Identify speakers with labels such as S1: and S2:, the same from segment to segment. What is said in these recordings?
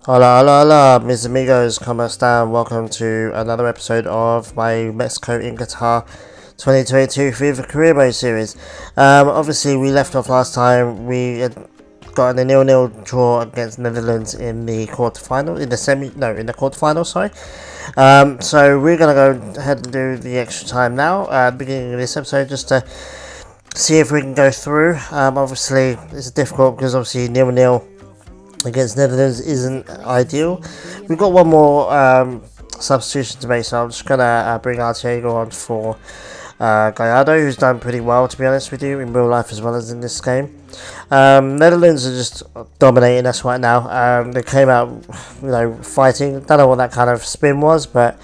S1: Hola, hola, hola, mis amigos, ¿cómo están? Welcome to another episode of my Mexico in Qatar 2022 FIFA Career Mode series. Obviously, we left off last time. We had gotten a 0-0 draw against Netherlands in the quarterfinal, in the quarterfinal, sorry. So we're gonna go ahead and do the extra time now, at the beginning of this episode, just to see if we can go through. Obviously, it's difficult because obviously 0-0 against Netherlands isn't ideal. We've got one more substitution to make, so I'm just gonna bring Artiego on for Gallardo, who's done pretty well, to be honest with you, in real life as well as in this game. Netherlands are just dominating us right now. They came out, fighting. Don't know what that kind of spin was, but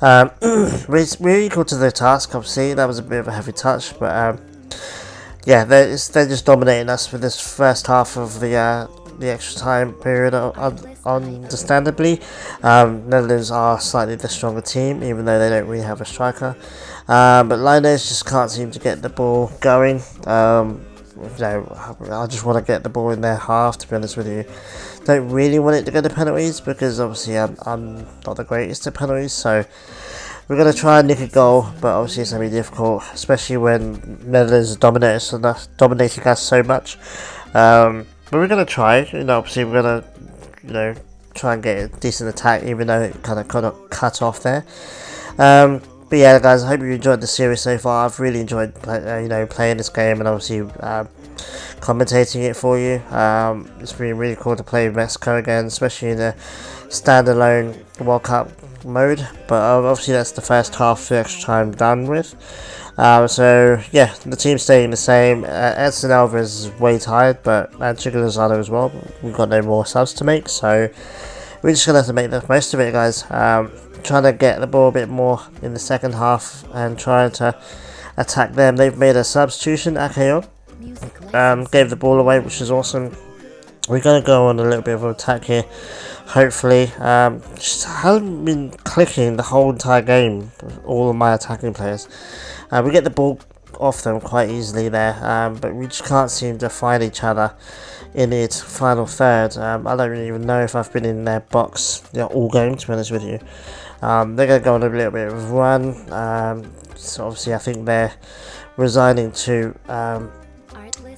S1: we're equal to the task. Obviously, that was a bit of a heavy touch, but yeah, they're just dominating us for this first half of the extra time period, understandably. Netherlands are slightly the stronger team, even though they don't really have a striker. But Linus just can't seem to get the ball going. I just want to get the ball in their half, to be honest with you. Don't really want it to go to penalties because obviously I'm not the greatest at penalties, so we're going to try and nick a goal, but obviously it's going to be difficult, especially when Netherlands dominating us so much. But we're going to try, obviously we're going to, try and get a decent attack, even though it kind of cut off there. But yeah, guys, I hope you enjoyed the series so far. I've really enjoyed, playing this game and obviously commentating it for you. It's been really cool to play Mexico again, especially in the standalone World Cup mode. But obviously that's the first half of the extra time done with. So yeah, the team's staying the same. Edson Alvarez is way tired, but Chico Lozano as well. We've got no more subs to make, so we're just gonna have to make the most of it, guys. Trying to get the ball a bit more in the second half and trying to attack them. They've made a substitution. Akayo gave the ball away, which is awesome. We're gonna go on a little bit of an attack here. Hopefully, just hasn't been clicking the whole entire game. All of my attacking players. We get the ball off them quite easily there, but we just can't seem to find each other in its final third. I don't really even know if I've been in their box all game, to be honest with you. They're going to go on a little bit of a run. So obviously I think they're resigning to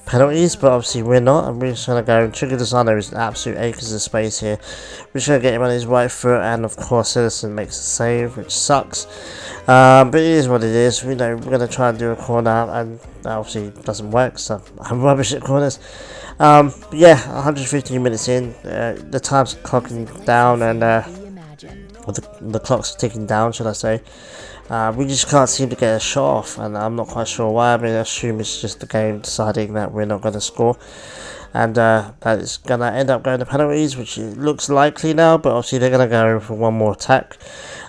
S1: penalties, but obviously we're not, and we're just going to go. Chico Lozano is an absolute acres of space here. We're just going to get him on his right foot, and of course Citizen makes a save, which sucks. But it is what it is. We're going to try and do a corner, and obviously it doesn't work, so I'm rubbish at corners. But yeah, 115 minutes in, the time's clocking down, and the clock's ticking down, should I say. We just can't seem to get a shot off, and I'm not quite sure why. I assume it's just the game deciding that we're not going to score, and that it's going to end up going to penalties, which it looks likely now, but obviously they're going to go for one more attack.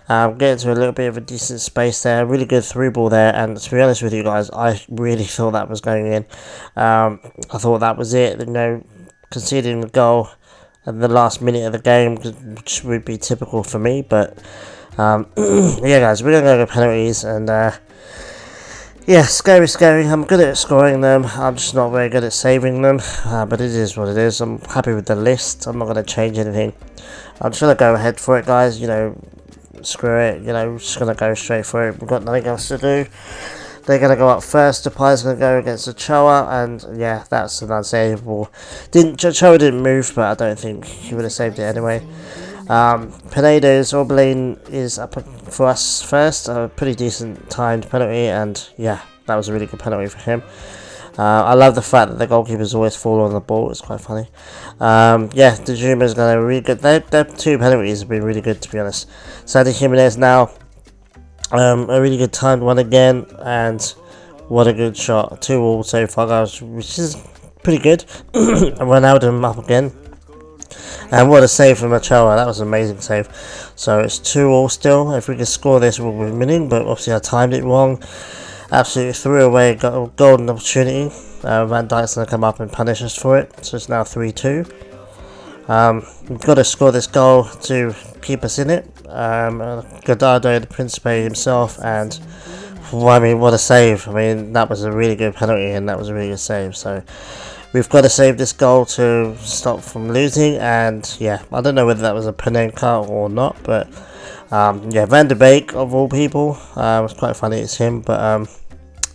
S1: Get into a little bit of a decent space there, really good through ball there, and to be honest with you guys, I really thought that was going in. I thought that was it, conceding the goal at the last minute of the game, which would be typical for me, but yeah guys, we're going to go to penalties, and yeah, scary. I'm good at scoring them, I'm just not very good at saving them, but it is what it is. I'm happy with the list, I'm not going to change anything. I'm just going to go ahead for it, guys, screw it, we're just going to go straight for it. We've got nothing else to do. They're going to go up first. Depay's going to go against Ochoa, and yeah, that's an unsavable. Ochoa didn't move, but I don't think he would have saved it anyway. Pineda's Orbelin is up for us first. A pretty decent timed penalty, and yeah, that was a really good penalty for him. I love the fact that the goalkeepers always fall on the ball. It's quite funny. Yeah, Dejuma's going to be really good. Their two penalties have been really good, to be honest. Santi Jimenez now. A really good timed one again, and what a good shot. 2-2 so far, guys, which is pretty good. And Ronaldo up again. And what a save from Ochoa. That was an amazing save. So it's 2-2 still. If we can score this, we'll be winning, but obviously I timed it wrong. Absolutely threw away a golden opportunity. Van Dijk's going to come up and punish us for it. So it's now 3-2. We've got to score this goal to keep us in it. Godardo, the Principe himself, and what a save. That was a really good penalty, and that was a really good save. So we've got to save this goal to stop from losing. And yeah, I don't know whether that was a Panenka or not, but yeah, Van der Beek of all people, it's quite funny it's him, but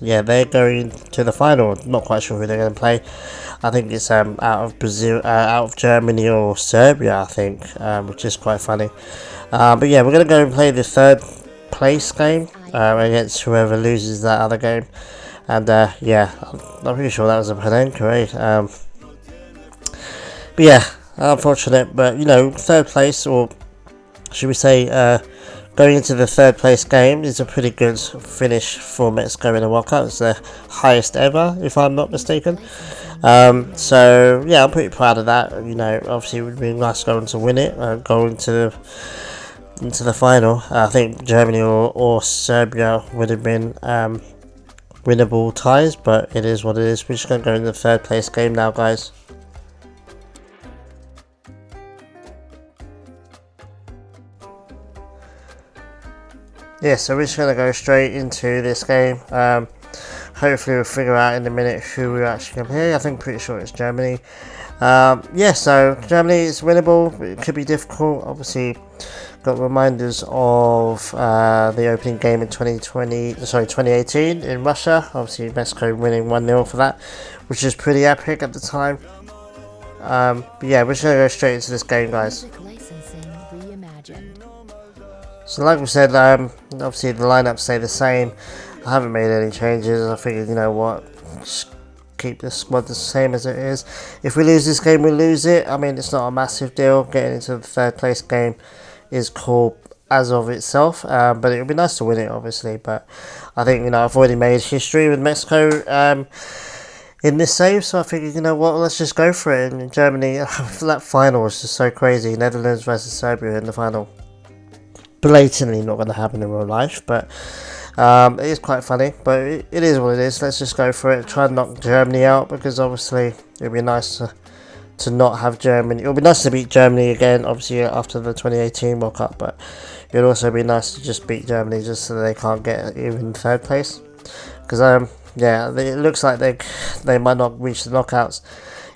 S1: yeah, they're going to the final. Not quite sure who they're going to play. I think it's out of Brazil, out of Germany or Serbia, I think, which is quite funny. But yeah, we're going to go and play the third place game against whoever loses that other game. And yeah, I'm pretty sure that was a Panenka, eh? But yeah, unfortunate, but you know, third place, or should we say, going into the third place game is a pretty good finish for Mexico in the World Cup. It's the highest ever, if I'm not mistaken. So yeah, I'm pretty proud of that. You know, obviously it would be nice going to win it, go into the final. I think Germany or Serbia would have been winnable ties, but it is what it is. We're just going to go in the third place game now, guys. Yeah, so we're just going to go straight into this game. Hopefully we'll figure out in a minute who we're actually going to play. I think pretty sure it's Germany. Yeah, so Germany is winnable. It could be difficult. Obviously, got reminders of the opening game in 2018 in Russia. Obviously, Mexico winning 1-0 for that, which is pretty epic at the time. But yeah, we're just going to go straight into this game, guys. So like we said, obviously the lineups stay the same. I haven't made any changes. I figured, you know what, just keep the squad the same as it is. If we lose this game, we lose it. I mean, it's not a massive deal. Getting into the third place game is cool as of itself, but it would be nice to win it, obviously. But I think, you know, I've already made history with Mexico in this save, so I figured, you know what, let's just go for it. And Germany, that final was just so crazy. Netherlands versus Serbia in the final. Blatantly not going to happen in real life, but it is quite funny, but it is what it is. Let's just go for it, try and knock Germany out, because obviously it would be nice to not have Germany. It would be nice to beat Germany again, obviously after the 2018 World Cup, but it would also be nice to just beat Germany just so they can't get even third place, because yeah, it looks like they might not reach the knockouts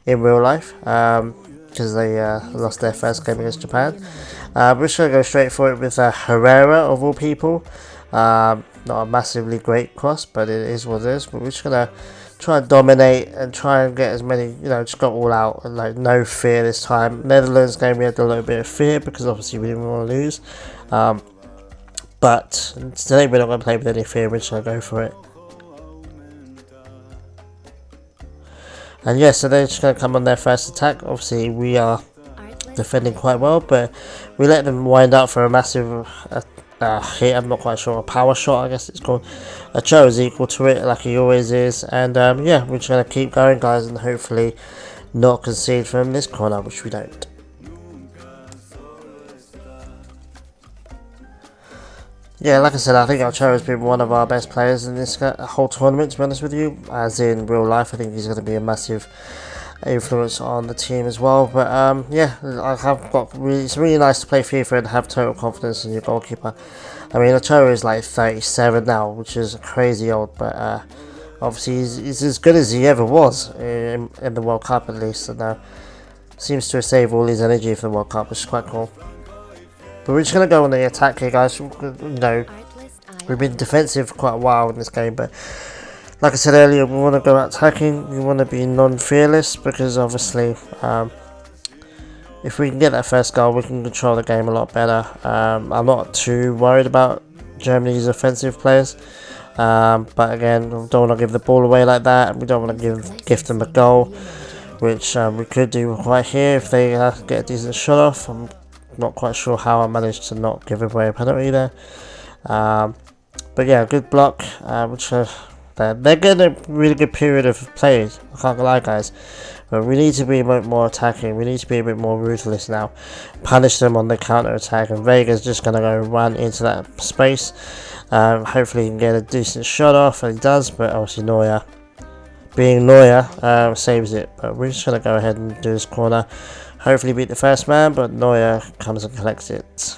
S1: in real life, because they lost their first game against Japan. We're just going to go straight for it with Herrera of all people. Not a massively great cross, but it is what it is. But we're just going to try and dominate and try and get as many, you know, just go all out and like no fear this time. Netherlands game we had a little bit of fear because obviously we didn't want to lose. But today we're not going to play with any fear, we're just going to go for it. And yeah, so they're just going to come on their first attack. Obviously we are defending quite well, but we let them wind up for a massive hit. I'm not quite sure, a power shot I guess it's called. Cho is equal to it like he always is, and yeah, we're just going to keep going, guys, and hopefully not concede from this corner, which we don't. Yeah, like I said, I think Ocho has been one of our best players in this whole tournament, to be honest with you. As in real life, I think he's going to be a massive influence on the team as well. But yeah, I have got it's really nice to play FIFA and have total confidence in your goalkeeper. I mean, Ocho is like 37 now, which is crazy old, but obviously he's as good as he ever was in the World Cup, at least, and seems to have saved all his energy for the World Cup, which is quite cool. But we're just going to go on the attack here, guys. You know, we've been defensive for quite a while in this game, but like I said earlier, we want to go out attacking. We want to be non-fearless, because obviously if we can get that first goal, we can control the game a lot better. I'm not too worried about Germany's offensive players, but again, we don't want to give the ball away like that. We don't want to gift them a goal, which we could do right here if they get a decent shot off. I'm not quite sure how I managed to not give away a penalty there, but yeah, good block, which they're getting a really good period of play, I can't lie, guys, but we need to be a bit more attacking. We need to be a bit more ruthless now, punish them on the counter attack, and Vega's just going to go run into that space. Hopefully he can get a decent shot off, and he does, but obviously Neuer, being Neuer, saves it. But we're just going to go ahead and do this corner, hopefully beat the first man, but Neuer comes and collects it.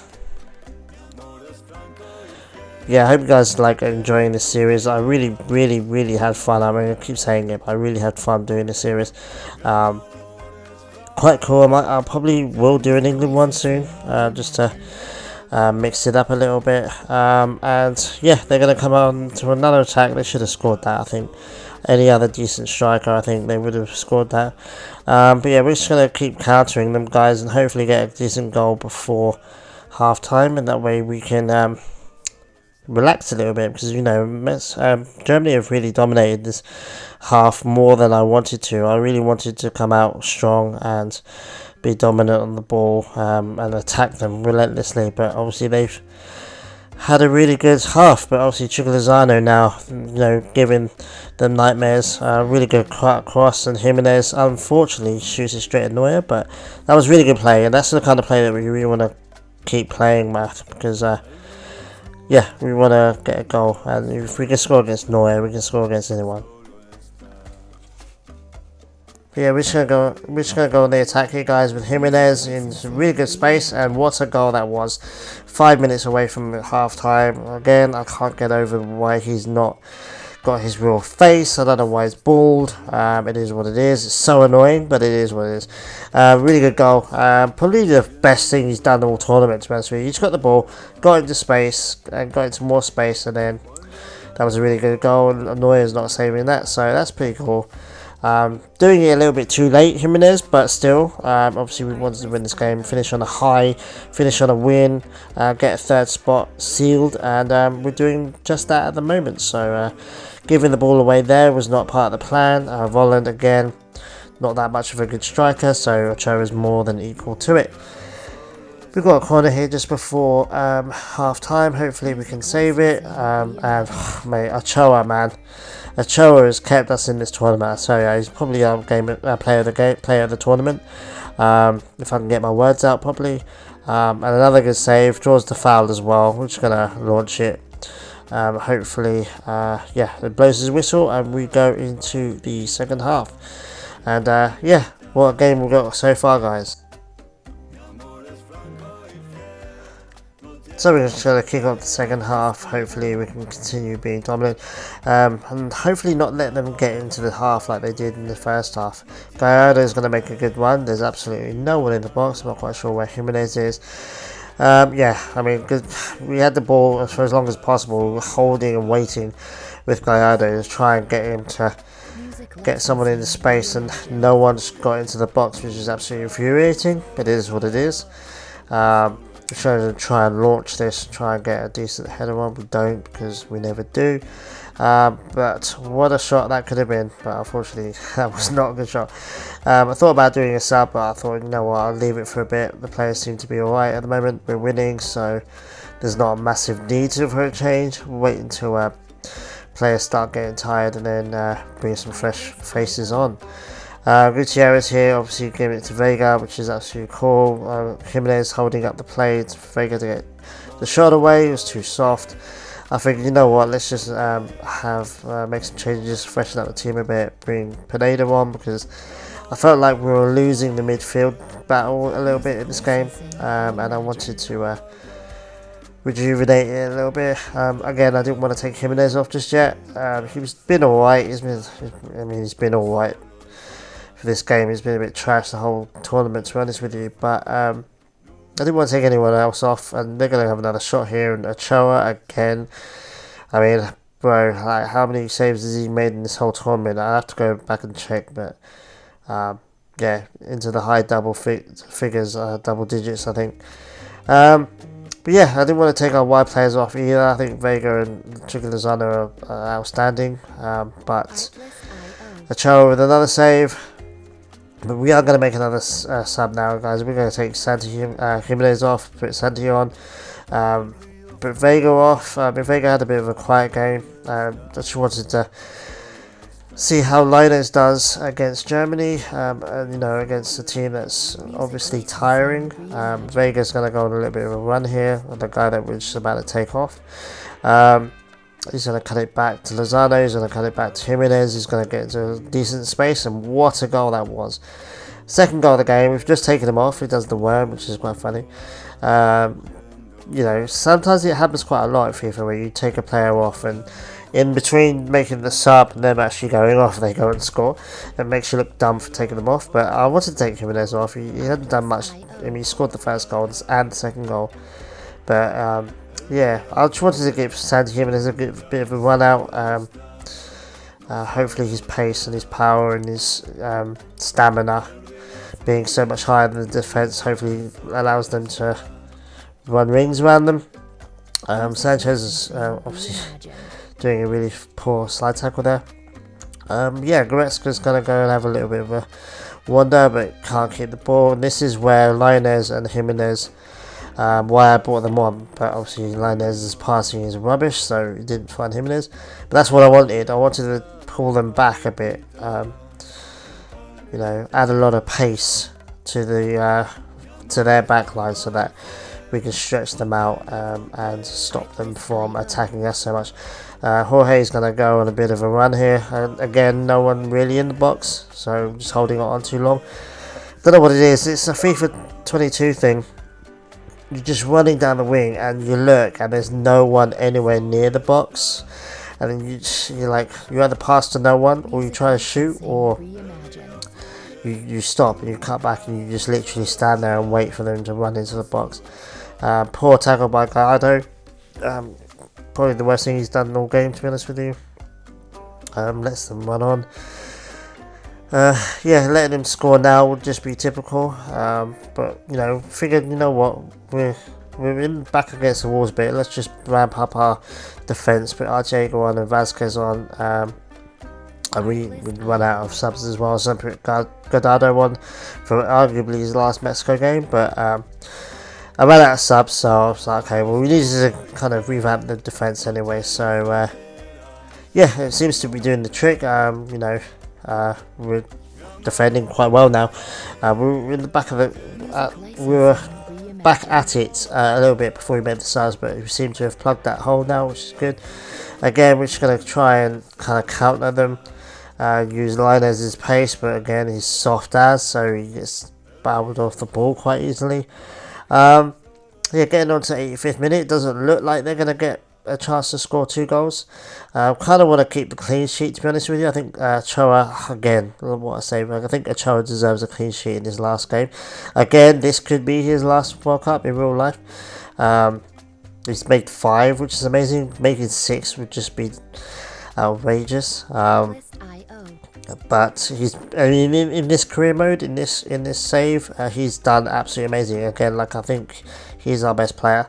S1: yeah, I hope you guys like enjoying this series. I really had fun. I mean, I keep saying it, but I really had fun doing this series. Quite cool. I probably will do an England one soon, just to mix it up a little bit. And yeah, they're going to come on to another attack. They should have scored that, I think. Any other decent striker, I think they would have scored that. But yeah, we're just going to keep countering them, guys, and hopefully get a decent goal before half time, and that way we can relax a little bit, because Germany have really dominated this half more than I wanted to. I really wanted to come out strong and be dominant on the ball, and attack them relentlessly, but obviously they've had a really good half. But obviously Chukwulezano now, giving them nightmares. Really good cross, and Jimenez unfortunately shoots it straight at Neuer, but that was really good play, and that's the kind of play that we really want to keep playing, Matt, because yeah, we want to get a goal, and if we can score against Neuer, we can score against anyone. But yeah, we're just gonna go on the attack here, guys, with Jimenez in some really good space, and what a goal that was! 5 minutes away from half time. Again, I can't get over why he's not got his real face. I don't know why he's bald. It is what it is. It's so annoying, but it is what it is. Really good goal. Probably the best thing he's done all tournament, to be honest with you. He just got the ball, got into space, and got into more space, and then that was a really good goal. And Neuer's not saving that, so that's pretty cool. Doing it a little bit too late, Jimenez, but still, obviously we wanted to win this game, finish on a high, finish on a win, get a third spot sealed, and we're doing just that at the moment. So giving the ball away there was not part of the plan. Volland, again, not that much of a good striker, so Ochoa is more than equal to it. We've got a corner here just before half time. Hopefully we can save it. And mate, Ochoa, man. Ochoa has kept us in this tournament. So yeah, he's probably our player of the tournament. If I can get my words out properly. And another good save, draws the foul as well. We're just gonna launch it. Hopefully, yeah, it blows his whistle and we go into the second half. And yeah, what a game we've got so far, guys. So we're just going to kick off the second half. Hopefully we can continue being dominant, and hopefully not let them get into the half like they did in the first half. Gallardo is going to make a good run. There's absolutely no one in the box. I'm not quite sure where Jimenez is. Yeah, I mean, we had the ball for as long as possible. We were holding and waiting with Gallardo to try and get him to get someone in the space, and no one's got into the box, which is absolutely infuriating. It is what it is. We're trying to try and launch this, try and get a decent header on. We don't, because we never do. But what a shot that could have been. But unfortunately, that was not a good shot. I thought about doing a sub, but I thought, you know what, I'll leave it for a bit. The players seem to be alright at the moment. We're winning, so there's not a massive need for a change. We'll wait until players start getting tired, and then bring some fresh faces on. Gutierrez here, obviously giving it to Vega, which is absolutely cool. Jimenez holding up the play to Vega to get the shot away. It was too soft. I think, you know what, let's just make some changes, freshen up the team a bit, bring Pineda on, because I felt like we were losing the midfield battle a little bit in this game, and I wanted to rejuvenate it a little bit. Again, I didn't want to take Jimenez off just yet. He's been alright. He's been alright. For this game, he's been a bit trash the whole tournament, to be honest with you, but I didn't want to take anyone else off, and they're going to have another shot here, and Ochoa again. I mean, bro, like, how many saves has he made in this whole tournament? I have to go back and check, but yeah, into the high double figures, double digits, I think. But yeah, I didn't want to take our wide players off either. I think Vega and Chukwulezano are outstanding, but Ochoa with another save. But we are going to make another sub now, guys. We're going to take Jimenez off, put Santi on, put Vega off. Vega had a bit of a quiet game. I just wanted to see how Linus does against Germany, and, you know, against a team that's obviously tiring. Vega's going to go on a little bit of a run here, the guy that we're just about to take off. He's going to cut it back to Lozano, he's going to cut it back to Jimenez, he's going to get into a decent space, and what a goal that was. Second goal of the game, we've just taken him off, he does the worm, which is quite funny. you know, sometimes it happens quite a lot in FIFA where you take a player off and in between making the sub and them actually going off, they go and score. It makes you look dumb for taking them off. But I wanted to take Jimenez off. He hadn't done much. I mean, he scored the first goal and the second goal. But yeah, I just wanted to give Santi Jimenez a bit of a run out. Hopefully his pace and his power and his stamina being so much higher than the defence hopefully allows them to run rings around them. Sanchez is obviously doing a really poor slide tackle there. Yeah, Goretzka's going to go and have a little bit of a wander, but can't keep the ball. And this is where Lainez and Jimenez, why I brought them on. But obviously Lainez's passing is rubbish, so he didn't find Jimenez. But that's what I wanted. I wanted to pull them back a bit. You know, add a lot of pace to their back line so that we can stretch them out and stop them from attacking us so much. Jorge is going to go on a bit of a run here, and again, no one really in the box, so I'm just holding it on too long. Don't know what it is. It's a FIFA 22 thing. You're just running down the wing and you look and there's no one anywhere near the box, and then you're like, you either pass to no one or you try to shoot, or you stop and you cut back and you just literally stand there and wait for them to run into the box. Poor tackle by Gallardo. Probably the worst thing he's done all game, to be honest with you. Lets them run on. Yeah, letting him score now would just be typical. But you know, figured, you know what, we're in back against the walls a bit. Let's just ramp up our defence. Put Archega on and Vasquez on. And we run out of subs as well, so I put Gallardo on for arguably his last Mexico game, but I ran out of subs, so I was like, okay, well, we need to kind of revamp the defence anyway, so yeah, it seems to be doing the trick. You know, we're defending quite well now. We're in the back of it, we were back at it a little bit before we made the subs, but we seem to have plugged that hole now, which is good. Again, we're just going to try and kind of counter them. Use Lainez's pace, but again he's soft as, so he gets barreled off the ball quite easily. Yeah, getting on to 85th minute, it doesn't look like they're going to get a chance to score 2 goals. Kind of want to keep the clean sheet, to be honest with you. I think Ochoa, again, what I say, I think Ochoa deserves a clean sheet in his last game. Again, this could be his last World Cup in real life. He's made 5, which is amazing. Making 6 would just be outrageous. But he's, I mean, in this career mode, in this save, he's done absolutely amazing. Again, like, I think he's our best player,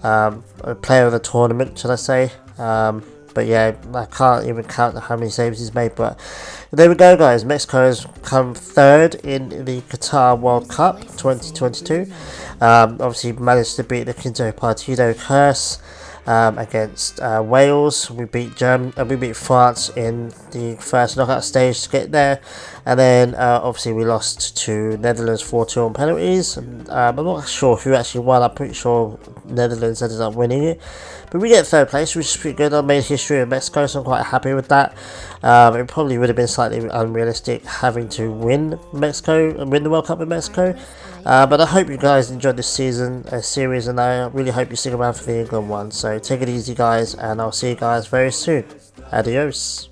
S1: a player of the tournament, should I say? But yeah, I can't even count how many saves he's made. But there we go, guys. Mexico has come 3rd in the Qatar World Cup 2022. Obviously managed to beat the Quinto Partido curse against Wales. We beat we beat France in the first knockout stage to get there, and then obviously we lost to Netherlands 4-2 on penalties. I'm not sure who actually won. I'm pretty sure Netherlands ended up winning it, but we get 3rd place, which is pretty good. I made history of Mexico, so I'm quite happy with that. It probably would have been slightly unrealistic having to win Mexico and win the World Cup in Mexico. But I hope you guys enjoyed this series, and I really hope you stick around for the England one. So take it easy, guys, and I'll see you guys very soon. Adios.